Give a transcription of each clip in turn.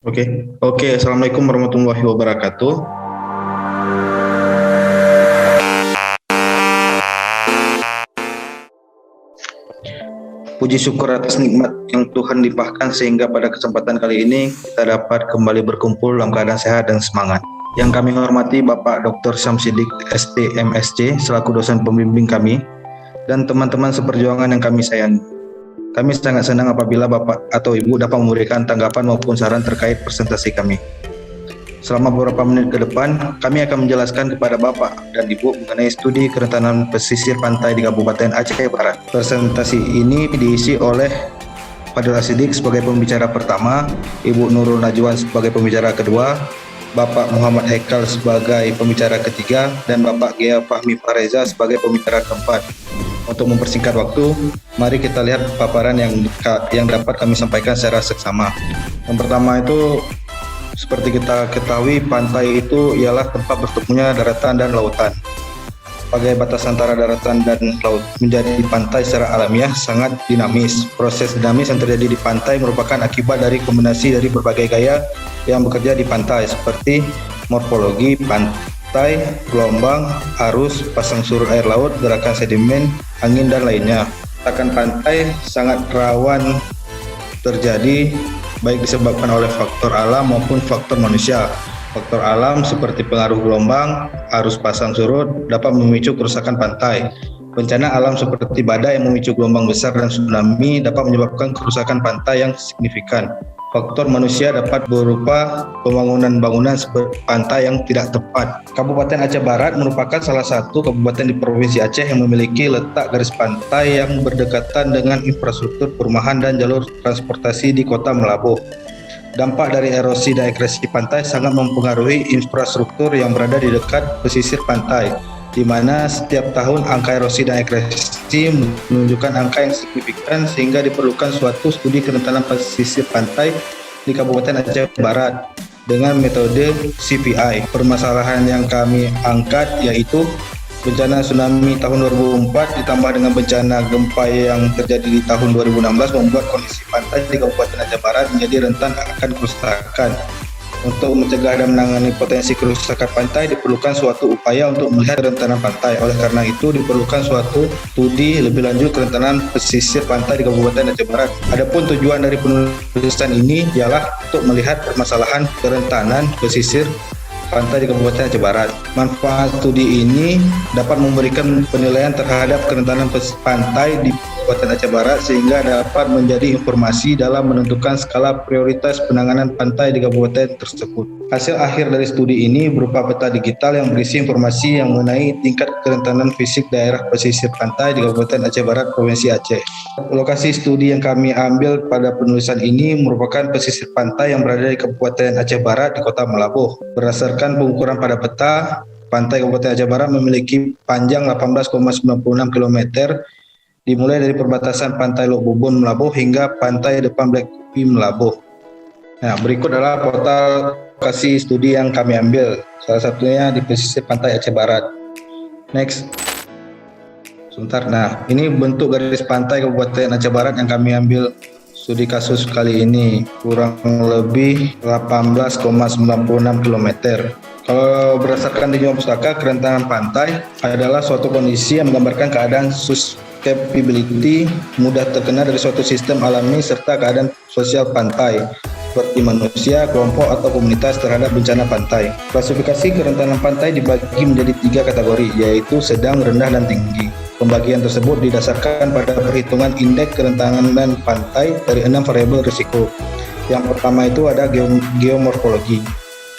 Oke. Assalamualaikum warahmatullahi wabarakatuh. Puji syukur atas nikmat yang Tuhan limpahkan sehingga pada kesempatan kali ini kita dapat kembali berkumpul dalam keadaan sehat dan semangat. Yang kami hormati Bapak Dr. Syamsidik ST.MSc selaku dosen pembimbing kami dan teman-teman seperjuangan yang kami sayangi. Kami sangat senang apabila Bapak atau Ibu dapat memberikan tanggapan maupun saran terkait presentasi kami. Selama beberapa menit ke depan, kami akan menjelaskan kepada Bapak dan Ibu mengenai studi kerentanan pesisir pantai di Kabupaten Aceh Barat. Presentasi ini diisi oleh Fadil Asidik sebagai pembicara pertama, Ibu Nurul Najwan sebagai pembicara kedua, Bapak Muhammad Haikal sebagai pembicara ketiga, dan Bapak Gia Fahmi Fareza sebagai pembicara keempat. Untuk mempersingkat waktu, mari kita lihat paparan yang dapat kami sampaikan secara seksama. Yang pertama itu, seperti kita ketahui, pantai itu ialah tempat bertemunya daratan dan lautan. Sebagai batas antara daratan dan laut, menjadi pantai secara alamiah sangat dinamis. Proses dinamis yang terjadi di pantai merupakan akibat dari kombinasi dari berbagai gaya yang bekerja di pantai, seperti morfologi pantai, gelombang, arus, pasang surut air laut, gerakan sedimen, angin, dan lainnya. Gerakan pantai sangat rawan terjadi baik disebabkan oleh faktor alam maupun faktor manusia. Faktor alam seperti pengaruh gelombang, arus pasang surut dapat memicu kerusakan pantai. Bencana alam seperti badai yang memicu gelombang besar dan tsunami dapat menyebabkan kerusakan pantai yang signifikan. Faktor manusia dapat berupa pembangunan bangunan seperti pantai yang tidak tepat. Kabupaten Aceh Barat merupakan salah satu kabupaten di Provinsi Aceh yang memiliki letak garis pantai yang berdekatan dengan infrastruktur perumahan dan jalur transportasi di Kota Melabuh. Dampak dari erosi dan akresi pantai sangat mempengaruhi infrastruktur yang berada di dekat pesisir pantai, di mana setiap tahun angka erosi dan akresi menunjukkan angka yang signifikan sehingga diperlukan suatu studi kerentanan pesisir pantai di Kabupaten Aceh Barat dengan metode CPI. Permasalahan yang kami angkat yaitu bencana tsunami tahun 2004 ditambah dengan bencana gempa yang terjadi di tahun 2016 membuat kondisi pantai di Kabupaten Aceh Barat menjadi rentan akan kerusakan. Untuk mencegah dan menangani potensi kerusakan pantai diperlukan suatu upaya untuk melihat kerentanan pantai. Oleh karena itu diperlukan suatu studi lebih lanjut kerentanan pesisir pantai di Kabupaten Aceh Barat. Adapun tujuan dari penulisan ini ialah untuk melihat permasalahan kerentanan pesisir pantai di Kabupaten Aceh Barat. Manfaat studi ini dapat memberikan penilaian terhadap kerentanan pantai di Kabupaten Aceh Barat sehingga dapat menjadi informasi dalam menentukan skala prioritas penanganan pantai di kabupaten tersebut. Hasil akhir dari studi ini berupa peta digital yang berisi informasi yang mengenai tingkat kerentanan fisik daerah pesisir pantai di Kabupaten Aceh Barat, Provinsi Aceh. Lokasi studi yang kami ambil pada penulisan ini merupakan pesisir pantai yang berada di Kabupaten Aceh Barat di Kota Melabuh. Berdasarkan pengukuran pada peta, pantai Kabupaten Aceh Barat memiliki panjang 18,96 km, dimulai dari perbatasan pantai Lok Bubun Melabuh hingga pantai depan Black Pea Melabuh. Nah, berikut adalah portal lokasi studi yang kami ambil, salah satunya di pesisir pantai Aceh Barat. Next. Sebentar. Nah, ini bentuk garis pantai Kabupaten Aceh Barat yang kami ambil studi kasus kali ini, kurang lebih 18,96 km. Kalau berdasarkan tinjauan pustaka, kerentanan pantai adalah suatu kondisi yang menggambarkan keadaan susceptibility mudah terkena dari suatu sistem alami serta keadaan sosial pantai seperti manusia, kelompok, atau komunitas terhadap bencana pantai. Klasifikasi kerentanan pantai dibagi menjadi 3 kategori, yaitu sedang, rendah, dan tinggi. Pembagian tersebut didasarkan pada perhitungan indeks kerentanan pantai dari 6 variabel risiko. Yang pertama itu ada geomorfologi.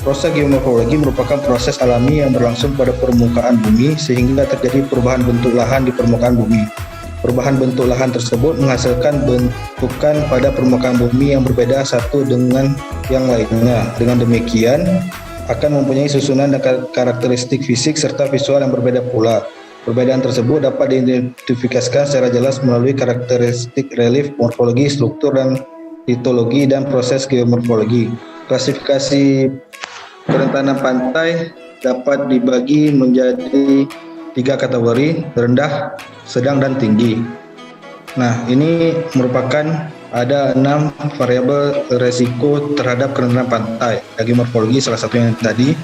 Proses geomorfologi merupakan proses alami yang berlangsung pada permukaan bumi sehingga terjadi perubahan bentuk lahan di permukaan bumi. Perubahan bentuk lahan tersebut menghasilkan bentukan pada permukaan bumi yang berbeda satu dengan yang lainnya. Dengan demikian, akan mempunyai susunan dan karakteristik fisik serta visual yang berbeda pula. Perbedaan tersebut dapat diidentifikasikan secara jelas melalui karakteristik relief, morfologi, struktur, dan litologi, dan proses geomorfologi. Klasifikasi kerentanan pantai dapat dibagi menjadi 3 kategori, rendah, sedang, dan tinggi. Nah, ini merupakan Ada 6 variabel resiko terhadap kerentanan pantai. Geomorfologi salah satunya tadi.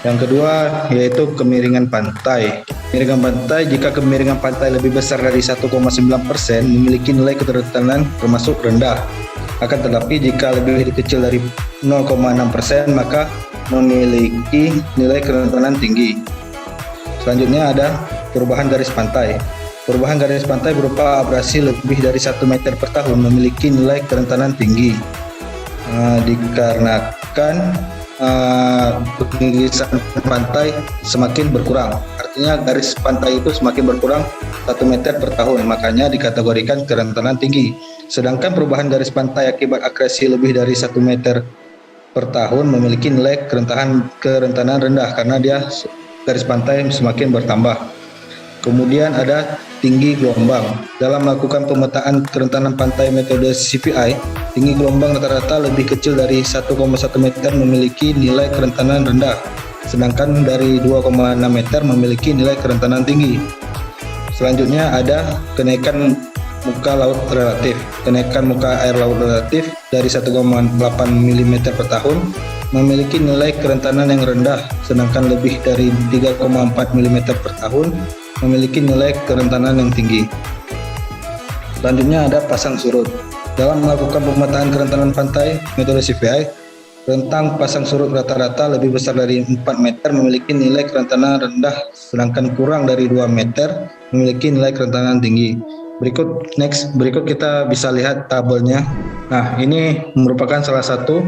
Yang kedua yaitu kemiringan pantai. Kemiringan pantai, jika kemiringan pantai lebih besar dari 1,9% memiliki nilai kerentanan termasuk rendah. Akan tetapi jika lebih kecil dari 0,6% maka memiliki nilai kerentanan tinggi. Selanjutnya ada perubahan garis pantai. Perubahan garis pantai berupa abrasi lebih dari 1 meter per tahun memiliki nilai kerentanan tinggi. Dikarenakan pengigisan pantai semakin berkurang. Artinya garis pantai itu semakin berkurang 1 meter per tahun, makanya dikategorikan kerentanan tinggi. Sedangkan perubahan garis pantai akibat akresi lebih dari 1 meter per tahun memiliki nilai kerentanan rendah karena dia garis pantai semakin bertambah. Kemudian ada tinggi gelombang. Dalam melakukan pemetaan kerentanan pantai metode CPI, tinggi gelombang rata-rata lebih kecil dari 1,1 meter memiliki nilai kerentanan rendah, sedangkan dari 2,6 meter memiliki nilai kerentanan tinggi. Selanjutnya ada kenaikan muka laut relatif. Kenaikan muka air laut relatif dari 1,8 mm per tahun memiliki nilai kerentanan yang rendah, sedangkan lebih dari 3,4 mm per tahun memiliki nilai kerentanan yang tinggi. Selanjutnya ada pasang surut. Dalam melakukan pemetaan kerentanan pantai metode CPI, rentang pasang surut rata-rata lebih besar dari 4 meter memiliki nilai kerentanan rendah, sedangkan kurang dari 2 meter memiliki nilai kerentanan tinggi. Berikut kita bisa lihat tabelnya. Nah, ini merupakan salah satu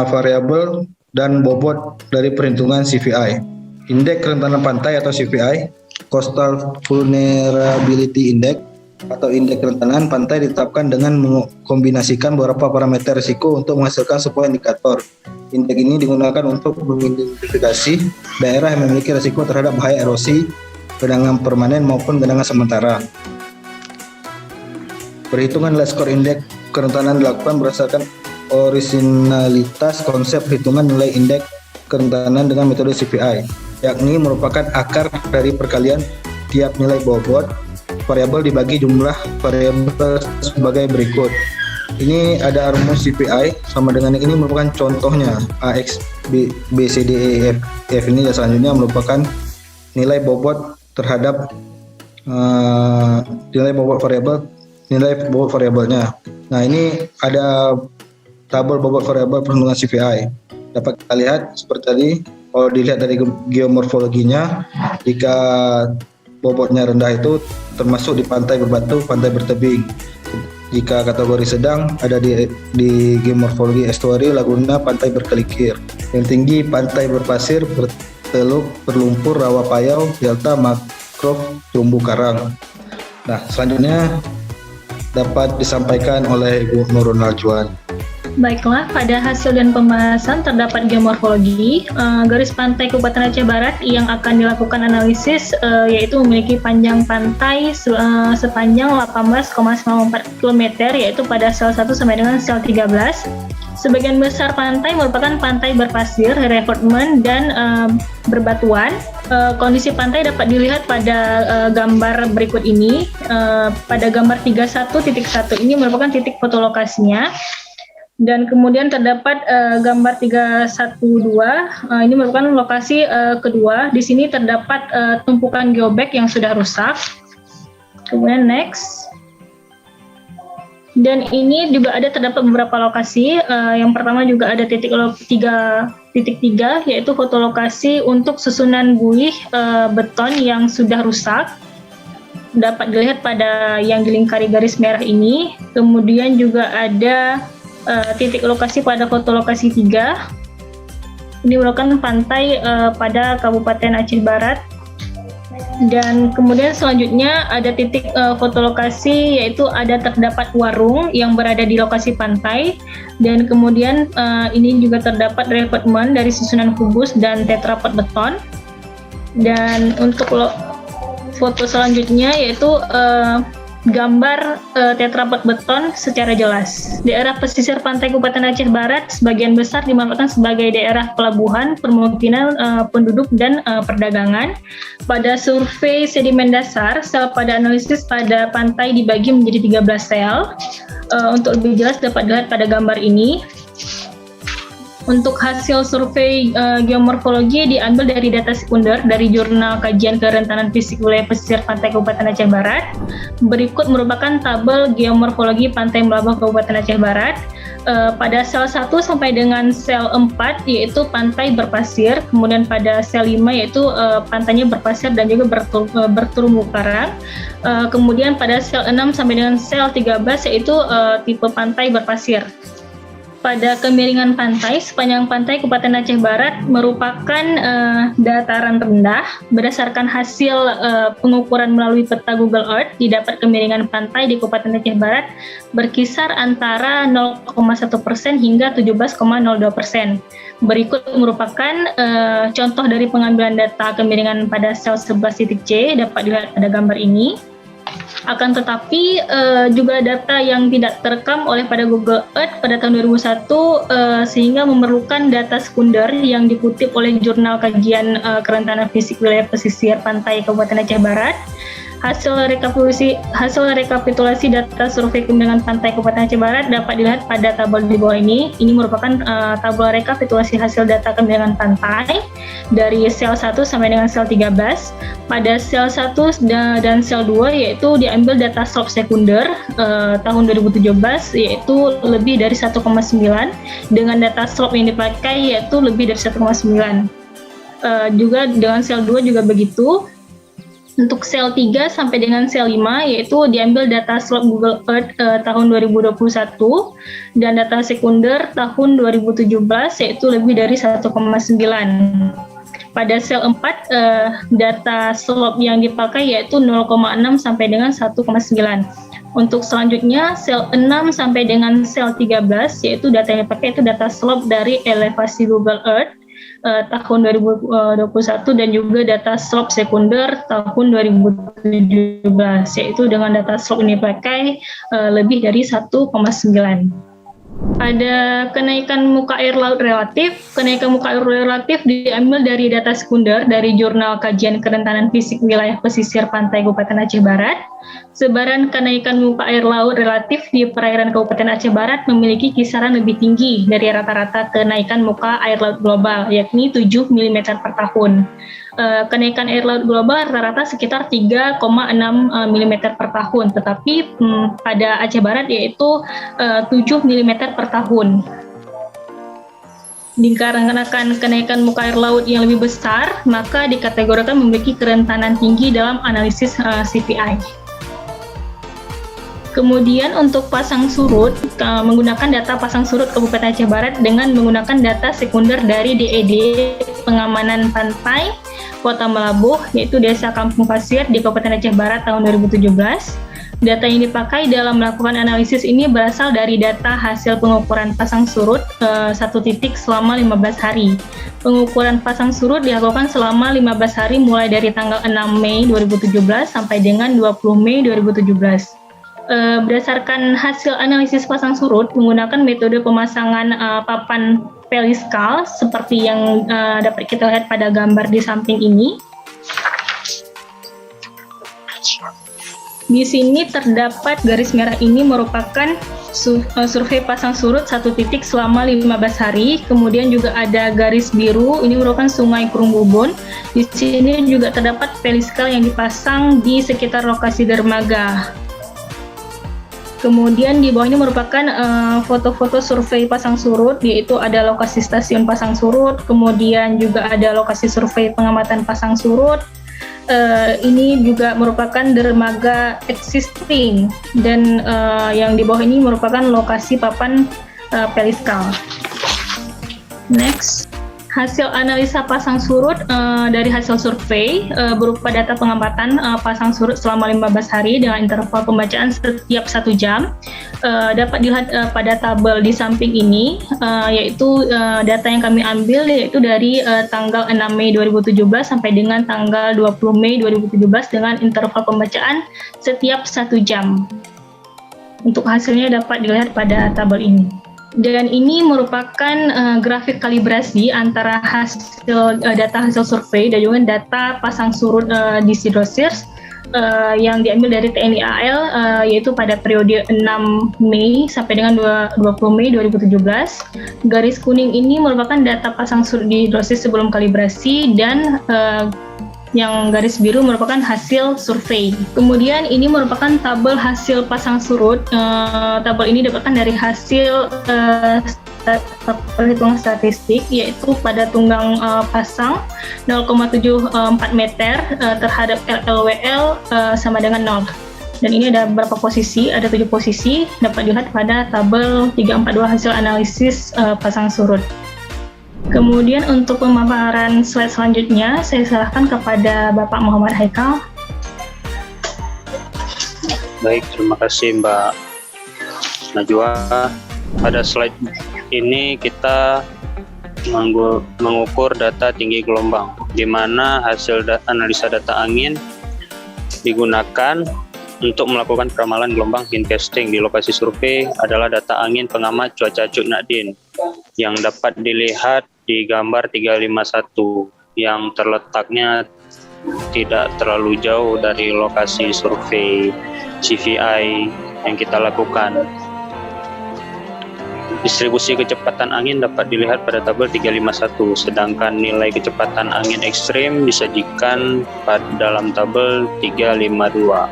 variabel dan bobot dari perhitungan CVI. Indeks kerentanan pantai atau CVI, Coastal Vulnerability Index atau indeks kerentanan pantai ditetapkan dengan mengkombinasikan beberapa parameter risiko untuk menghasilkan sebuah indikator. Indeks ini digunakan untuk mengidentifikasi daerah yang memiliki risiko terhadap bahaya erosi, genangan permanen maupun genangan sementara. Perhitungan nilai skor indeks kerentanan dilakukan berdasarkan orisinalitas konsep perhitungan nilai indeks kerentanan dengan metode CPI, yakni merupakan akar dari perkalian tiap nilai bobot variabel dibagi jumlah variabel sebagai berikut. Ini ada rumus CPI sama dengan ini merupakan contohnya AX, B, C, D, E, F ini dan selanjutnya merupakan nilai bobot terhadap nilai bobot variabelnya. Nah, ini ada tabel bobot variabel perhitungan CPI. Dapat kita lihat seperti tadi, kalau dilihat dari geomorfologinya, jika bobotnya rendah itu termasuk di pantai berbatu, pantai bertebing. Jika kategori sedang ada di geomorfologi estuari, laguna, pantai berkelikir. Yang tinggi pantai berpasir, berteluk, berlumpur, rawa payau, delta, mangrove, terumbu karang. Nah, selanjutnya dapat disampaikan oleh Ibu Nurul Najwan. Baiklah, pada hasil dan pembahasan terdapat geomorfologi, garis pantai Kabupaten Aceh Barat yang akan dilakukan analisis yaitu memiliki panjang pantai sepanjang 18,94 km yaitu pada sel 1 sampai dengan sel 13. Sebagian besar pantai merupakan pantai berpasir, revetment, dan berbatuan. Kondisi pantai dapat dilihat pada gambar berikut ini. Pada gambar 31.1 ini merupakan titik foto lokasinya. Dan kemudian terdapat gambar 312, ini merupakan lokasi kedua. Di sini terdapat tumpukan geobag yang sudah rusak. Kemudian next. Dan ini juga terdapat beberapa lokasi. Yang pertama juga ada titik 3.3, yaitu foto lokasi untuk susunan buih beton yang sudah rusak. Dapat dilihat pada yang dilingkari garis merah ini. Kemudian juga ada titik lokasi pada foto lokasi 3. Ini merupakan pantai pada Kabupaten Aceh Barat. Dan kemudian selanjutnya ada titik foto lokasi, yaitu terdapat warung yang berada di lokasi pantai. Dan kemudian ini juga terdapat revetment dari susunan kubus dan tetrapod beton. Dan untuk foto selanjutnya yaitu gambar tetrapod beton secara jelas. Daerah pesisir pantai Kabupaten Aceh Barat sebagian besar dimanfaatkan sebagai daerah pelabuhan, permukiman penduduk dan perdagangan. Pada survei sedimen dasar, sel pada analisis pada pantai dibagi menjadi 13 sel. Untuk lebih jelas dapat dilihat pada gambar ini. Untuk hasil survei geomorfologi diambil dari data sekunder dari Jurnal Kajian Kerentanan Fisik Wilayah Pesisir Pantai Kabupaten Aceh Barat. Berikut merupakan tabel geomorfologi Pantai Melabuh Kabupaten Aceh Barat. Pada sel 1 sampai dengan sel 4 yaitu pantai berpasir, kemudian pada sel 5 yaitu pantainya berpasir dan juga berterumbu karang. Kemudian pada sel 6 sampai dengan sel 13 yaitu tipe pantai berpasir. Pada kemiringan pantai, sepanjang pantai Kabupaten Aceh Barat merupakan dataran rendah. Berdasarkan hasil pengukuran melalui peta Google Earth, didapat kemiringan pantai di Kabupaten Aceh Barat berkisar antara 0,1% hingga 17,02%. Berikut merupakan contoh dari pengambilan data kemiringan pada sel 11.C, dapat dilihat pada gambar ini. Akan tetapi juga data yang tidak terekam oleh pada Google Earth pada tahun 2001 sehingga memerlukan data sekunder yang dikutip oleh Jurnal Kajian Kerentanan Fisik Wilayah Pesisir Pantai Kabupaten Aceh Barat. Hasil rekapitulasi data survei kemiringan pantai Kabupaten Aceh Barat dapat dilihat pada tabel di bawah ini. Ini merupakan tabel rekapitulasi hasil data kemiringan pantai dari sel 1 sampai dengan sel 13. Pada sel 1 dan sel 2 yaitu diambil data slope sekunder tahun 2017 yaitu lebih dari 1,9 dengan data slope yang dipakai yaitu lebih dari 1,9. Juga dengan sel 2 juga begitu. Untuk sel 3 sampai dengan sel 5 yaitu diambil data slope Google Earth tahun 2021 dan data sekunder tahun 2017 yaitu lebih dari 1,9. Pada sel 4 data slope yang dipakai yaitu 0,6 sampai dengan 1,9. Untuk selanjutnya sel 6 sampai dengan sel 13 yaitu data yang dipakai itu data slope dari elevasi Google Earth tahun 2021 dan juga data slope sekunder tahun 2017 yaitu dengan data slope ini dipakai lebih dari 1,9. Ada kenaikan muka air laut relatif. Kenaikan muka air relatif diambil dari data sekunder dari Jurnal Kajian Kerentanan Fisik Wilayah Pesisir Pantai Kabupaten Aceh Barat. Sebaran kenaikan muka air laut relatif di perairan Kabupaten Aceh Barat memiliki kisaran lebih tinggi dari rata-rata kenaikan muka air laut global, yakni 7 mm per tahun. Kenaikan air laut global rata-rata sekitar 3,6 mm per tahun, tetapi pada Aceh Barat yaitu 7 mm per tahun. Dikarenakan kenaikan muka air laut yang lebih besar, maka dikategorikan memiliki kerentanan tinggi dalam analisis CPI. Kemudian untuk pasang surut, menggunakan data pasang surut Kabupaten Aceh Barat dengan menggunakan data sekunder dari DED Pengamanan Pantai Kota Melabuh, yaitu Desa Kampung Pasir di Kabupaten Aceh Barat tahun 2017. Data yang dipakai dalam melakukan analisis ini berasal dari data hasil pengukuran pasang surut satu titik selama 15 hari. Pengukuran pasang surut dilakukan selama 15 hari mulai dari tanggal 6 Mei 2017 sampai dengan 20 Mei 2017. Berdasarkan hasil analisis pasang surut menggunakan metode pemasangan papan peliskal seperti yang dapat kita lihat pada gambar di samping ini. Di sini terdapat garis merah ini merupakan survei pasang surut satu titik selama 15 hari. Kemudian juga ada garis biru, ini merupakan Sungai Krumbubon. Di sini juga terdapat peliskal yang dipasang di sekitar lokasi dermaga. Kemudian di bawahnya merupakan foto-foto survei pasang surut, yaitu ada lokasi stasiun pasang surut, kemudian juga ada lokasi survei pengamatan pasang surut. Ini juga merupakan dermaga existing dan yang di bawah ini merupakan lokasi papan peliskal. Next. Hasil analisa pasang surut dari hasil survei berupa data pengamatan pasang surut selama 15 hari dengan interval pembacaan setiap 1 jam. dapat dilihat pada tabel di samping ini, yaitu data yang kami ambil yaitu dari tanggal 6 Mei 2017 sampai dengan tanggal 20 Mei 2017 dengan interval pembacaan setiap 1 jam. Untuk hasilnya dapat dilihat pada tabel ini. Dan ini merupakan grafik kalibrasi antara data hasil survei dan juga data pasang surut di Sidrosirs yang diambil dari TNI AL, yaitu pada periode 6 Mei sampai dengan 20 Mei 2017. Garis kuning ini merupakan data pasang surut di hidrosis sebelum kalibrasi dan yang garis biru merupakan hasil survei. Kemudian ini merupakan tabel hasil pasang surut. Tabel ini didapatkan dari hasil perhitungan statistik, yaitu pada tunggang pasang 0,74 meter terhadap LLWL sama dengan 0. Dan ini ada beberapa posisi, ada 7 posisi, dapat dilihat pada tabel 342 hasil analisis pasang surut. Kemudian untuk pemaparan slide selanjutnya, saya serahkan kepada Bapak Muhammad Haikal. Baik, terima kasih Mbak Najwa. Pada slide ini kita mengukur data tinggi gelombang, di mana hasil analisa data angin digunakan untuk melakukan peramalan gelombang windcasting di lokasi survei adalah data angin pengamat cuaca Cuk Nakdin yang dapat dilihat di gambar 351 yang terletaknya tidak terlalu jauh dari lokasi survei CVI yang kita lakukan. Distribusi kecepatan angin dapat dilihat pada tabel 351, sedangkan nilai kecepatan angin ekstrim disajikan dalam tabel 352.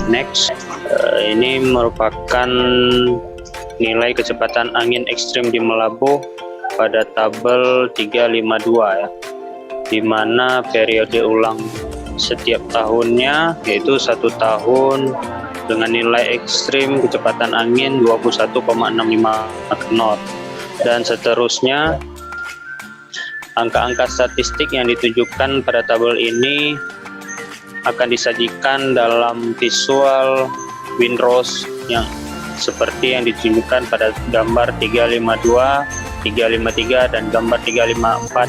Next, ini merupakan nilai kecepatan angin ekstrim di Melabuh pada tabel 352 ya, di mana periode ulang setiap tahunnya yaitu 1 tahun dengan nilai ekstrim kecepatan angin 21,65 knot dan seterusnya. Angka-angka statistik yang ditujukan pada tabel ini akan disajikan dalam visual windrows yang seperti yang ditunjukkan pada gambar 352, 353 dan gambar 354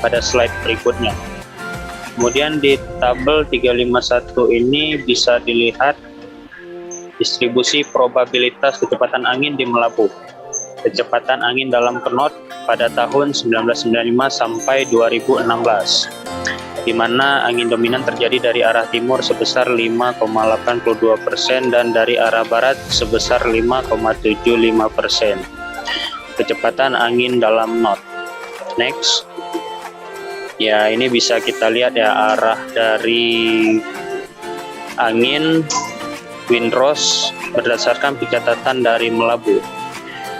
pada slide berikutnya. Kemudian di tabel 351 ini bisa dilihat distribusi probabilitas kecepatan angin di Melabuh. Kecepatan angin dalam knot pada tahun 1995 sampai 2016, di mana angin dominan terjadi dari arah timur sebesar 5,82% dan dari arah barat sebesar 5,75%. Kecepatan angin dalam knot. Next. Ya, ini bisa kita lihat ya arah dari angin windrows berdasarkan pencatatan dari Melabuh,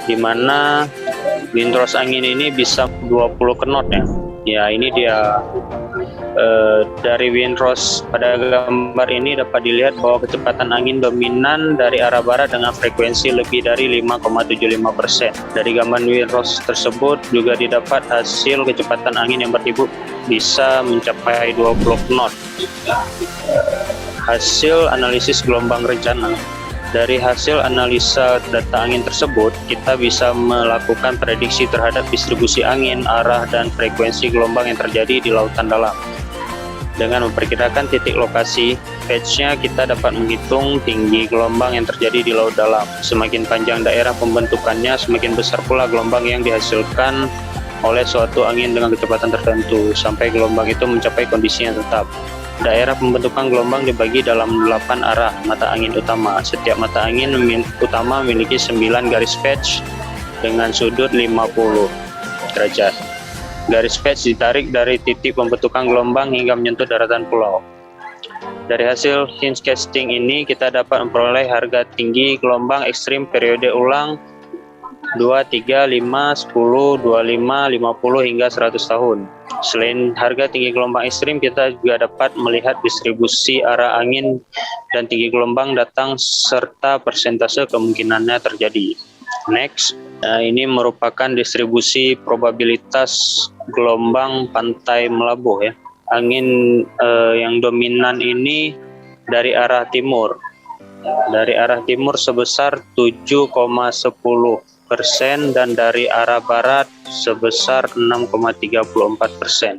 di mana windrows angin ini bisa 20 knot ya. Ya, ini dia dari windrows pada gambar ini dapat dilihat bahwa kecepatan angin dominan dari arah barat dengan frekuensi lebih dari 5,75%. Dari gambar windrows tersebut juga didapat hasil kecepatan angin yang bertimbuk bisa mencapai 20 knot. Hasil analisis gelombang rencana. Dari hasil analisa data angin tersebut, kita bisa melakukan prediksi terhadap distribusi angin, arah, dan frekuensi gelombang yang terjadi di lautan dalam. Dengan memperkirakan titik lokasi, patch-nya kita dapat menghitung tinggi gelombang yang terjadi di laut dalam. Semakin panjang daerah pembentukannya, semakin besar pula gelombang yang dihasilkan oleh suatu angin dengan kecepatan tertentu, sampai gelombang itu mencapai kondisi yang tetap. Daerah pembentukan gelombang dibagi dalam 8 arah mata angin utama. Setiap mata angin utama memiliki 9 garis patch dengan sudut 50 derajat. Garis patch ditarik dari titik pembentukan gelombang hingga menyentuh daratan pulau. Dari hasil windcasting ini kita dapat memperoleh harga tinggi gelombang ekstrim periode ulang 2, 3, 5, 10, 25, 50 hingga 100 tahun. Selain harga tinggi gelombang ekstrim, kita juga dapat melihat distribusi arah angin dan tinggi gelombang datang serta persentase kemungkinannya terjadi. Next, ini merupakan distribusi probabilitas gelombang pantai Melabuh ya. Angin yang dominan ini dari arah timur. dari arah timur sebesar 7,10% dan dari arah barat sebesar 6,34%.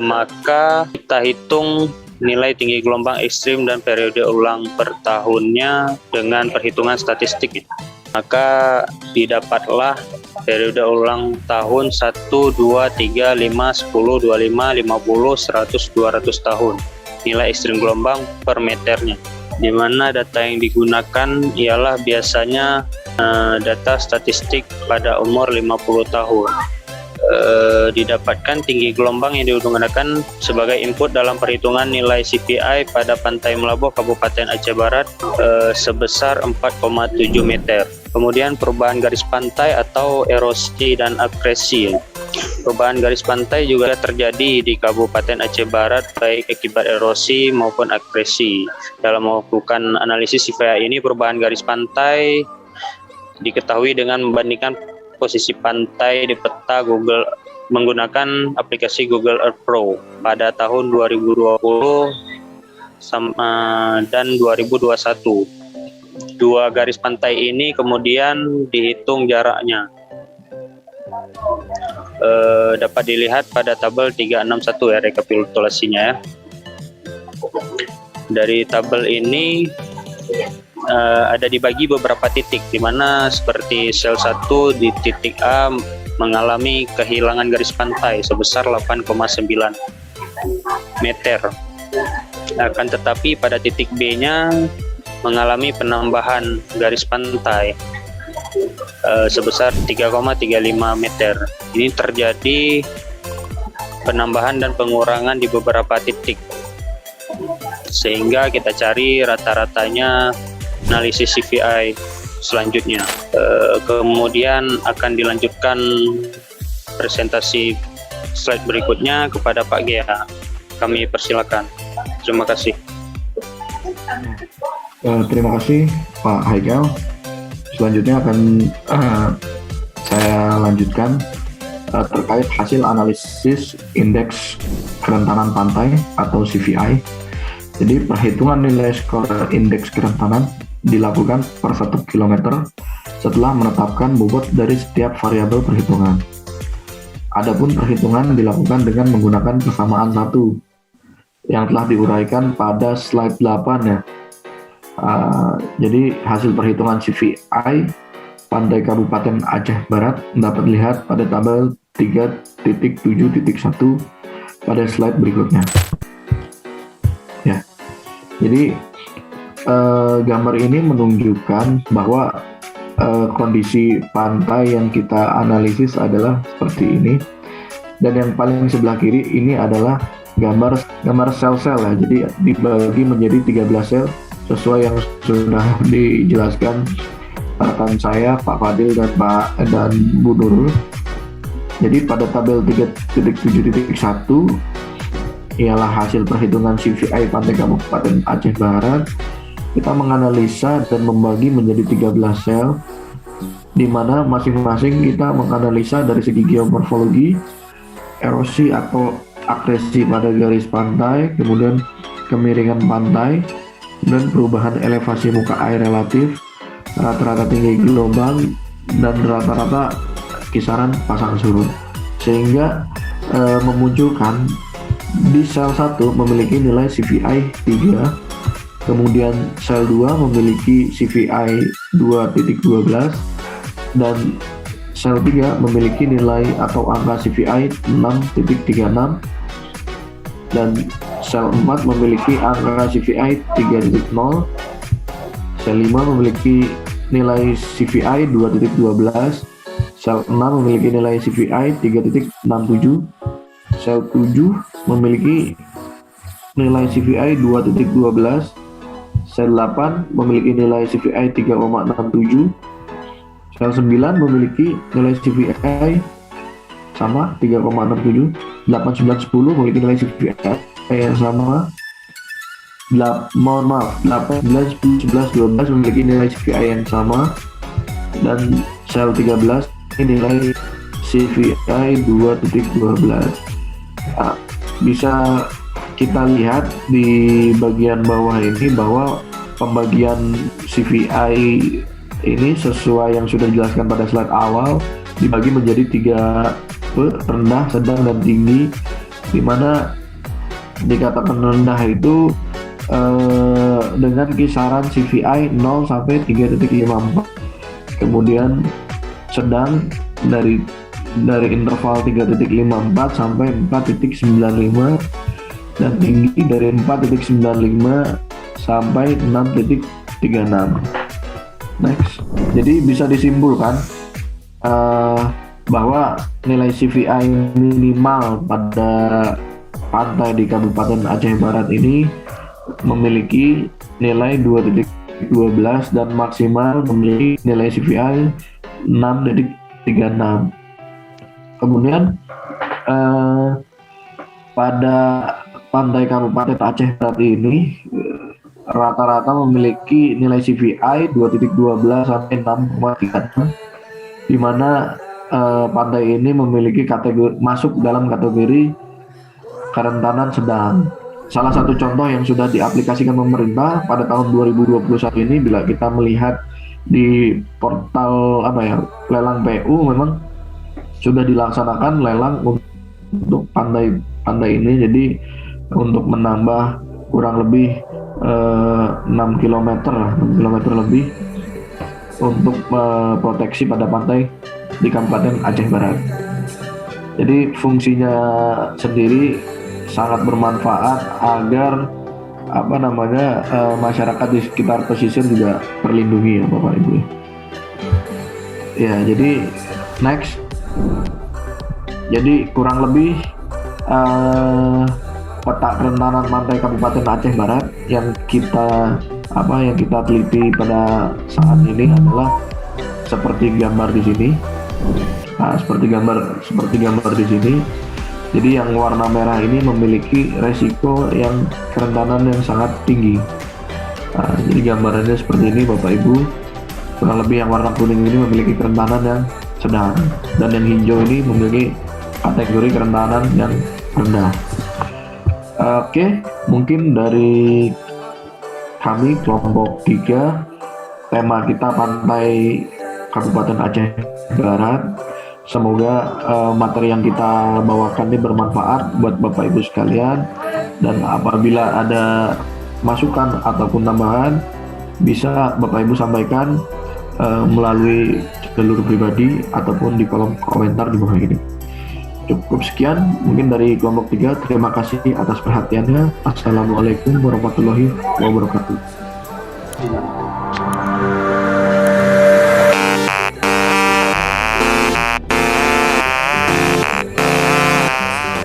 Maka kita hitung nilai tinggi gelombang ekstrim dan periode ulang per tahunnya dengan perhitungan statistik. Maka didapatlah periode ulang tahun 1, 2, 3, 5, 10, 25, 50, 100, 200 tahun. Nilai ekstrim gelombang per meternya. Di mana data yang digunakan ialah biasanya data statistik pada umur 50 tahun. Didapatkan tinggi gelombang yang digunakan sebagai input dalam perhitungan nilai CPI pada Pantai Melabuh, Kabupaten Aceh Barat sebesar 4,7 meter. Kemudian perubahan garis pantai atau erosi dan akresi. Perubahan garis pantai juga terjadi di Kabupaten Aceh Barat baik akibat erosi maupun akresi. Dalam melakukan analisis CPI ini, perubahan garis pantai diketahui dengan membandingkan posisi pantai di peta Google menggunakan aplikasi Google Earth Pro pada tahun 2020 dan 2021. Dua garis pantai ini kemudian dihitung jaraknya. Dapat dilihat pada tabel 361 ya, rekapitulasinya ya. Dari tabel ini ada dibagi beberapa titik, di mana seperti sel 1 di titik A mengalami kehilangan garis pantai sebesar 8,9 meter. Akan tetapi pada titik B-nya mengalami penambahan garis pantai sebesar 3,35 meter. Ini terjadi penambahan dan pengurangan di beberapa titik, sehingga kita cari rata-ratanya analisis CPI selanjutnya. Kemudian akan dilanjutkan presentasi slide berikutnya kepada Pak Gea. Kami persilakan. Terima kasih. Terima kasih Pak Haikal. Selanjutnya akan saya lanjutkan terkait hasil analisis indeks kerentanan pantai atau CVI. Jadi perhitungan nilai skor indeks kerentanan dilakukan per 1 km setelah menetapkan bobot dari setiap variabel perhitungan. Adapun perhitungan dilakukan dengan menggunakan persamaan satu yang telah diuraikan pada slide 8 ya. Jadi hasil perhitungan CVI Pantai Kabupaten Aceh Barat dapat dilihat pada tabel 3.7.1 pada slide berikutnya. Ya, jadi gambar ini menunjukkan bahwa kondisi pantai yang kita analisis adalah seperti ini, dan yang paling sebelah kiri ini adalah gambar sel-sel ya. Jadi dibagi menjadi 13 sel sesuai yang sudah dijelaskan rekan saya Pak Fadil dan Bu Nurul. Jadi pada tabel 3.7.1 ialah hasil perhitungan CVI Pantai Kabupaten Aceh Barat. Kita menganalisa dan membagi menjadi 13 sel, di mana masing-masing kita menganalisa dari segi geomorfologi, erosi atau akresi pada garis pantai, kemudian kemiringan pantai, dan perubahan elevasi muka air relatif, rata-rata tinggi gelombang, dan rata-rata kisaran pasang surut, sehingga memunculkan di sel 1 memiliki nilai CVI 3, kemudian sel 2 memiliki CVI 2.12, dan sel 3 memiliki nilai atau angka CVI 6.36, dan sel 4 memiliki angka CVI 3.0, sel 5 memiliki nilai CVI 2.12, sel 6 memiliki nilai CVI 3.67, sel 7 memiliki nilai CVI 2.12, sel 8 memiliki nilai CVI 3,67, sel 9 memiliki nilai CVI sama 3,67, 8, 9, 10 memiliki nilai CVI yang sama, 8, 9, 10, 11, 12 memiliki nilai CVI yang sama, dan sel 13 ini nilai CVI 2.12. Nah, bisa kita lihat di bagian bawah ini bahwa pembagian CVI ini sesuai yang sudah dijelaskan pada slide awal, dibagi menjadi 3 rendah, sedang, dan tinggi, di mana dikatakan rendah itu dengan kisaran CVI 0 sampai 3.54. Kemudian sedang dari interval 3.54 sampai 4.95, dan tinggi dari 4.95 sampai 6.36. Next. Jadi bisa disimpulkan bahwa nilai CVI minimal pada pantai di Kabupaten Aceh Barat ini memiliki nilai 2.12 dan maksimal memiliki nilai CVI 6.36. Kemudian pada pantai Kabupaten Aceh Barat ini rata-rata memiliki nilai CVI 2.12 sampai 6.36, di mana pantai ini memiliki masuk dalam kategori kerentanan sedang. Salah satu contoh yang sudah diaplikasikan pemerintah pada tahun 2021 ini, bila kita melihat di portal lelang PU, memang sudah dilaksanakan lelang untuk pantai ini. Jadi untuk menambah kurang lebih 6 km lebih untuk proteksi pada pantai di Kabupaten Aceh Barat. Jadi fungsinya sendiri sangat bermanfaat agar masyarakat di sekitar pesisir juga terlindungi, ya Bapak Ibu. Ya, jadi next. Jadi kurang lebih peta kerentanan pantai Kabupaten Aceh Barat yang kita teliti pada saat ini adalah seperti gambar di sini. Nah, seperti gambar di sini. Jadi yang warna merah ini memiliki resiko yang kerentanan yang sangat tinggi. Nah, jadi gambarannya seperti ini Bapak Ibu. Kurang lebih yang warna kuning ini memiliki kerentanan yang sedang, dan yang hijau ini memiliki kategori kerentanan yang rendah. Oke, mungkin dari kami kelompok 3, tema kita pantai Kabupaten Aceh Barat. Semoga materi yang kita bawakan ini bermanfaat buat Bapak Ibu sekalian, dan apabila ada masukan ataupun tambahan bisa Bapak Ibu sampaikan melalui jalur pribadi ataupun di kolom komentar di bawah ini. Cukup sekian mungkin dari kelompok 3. Terima kasih atas perhatiannya. Assalamualaikum warahmatullahi wabarakatuh.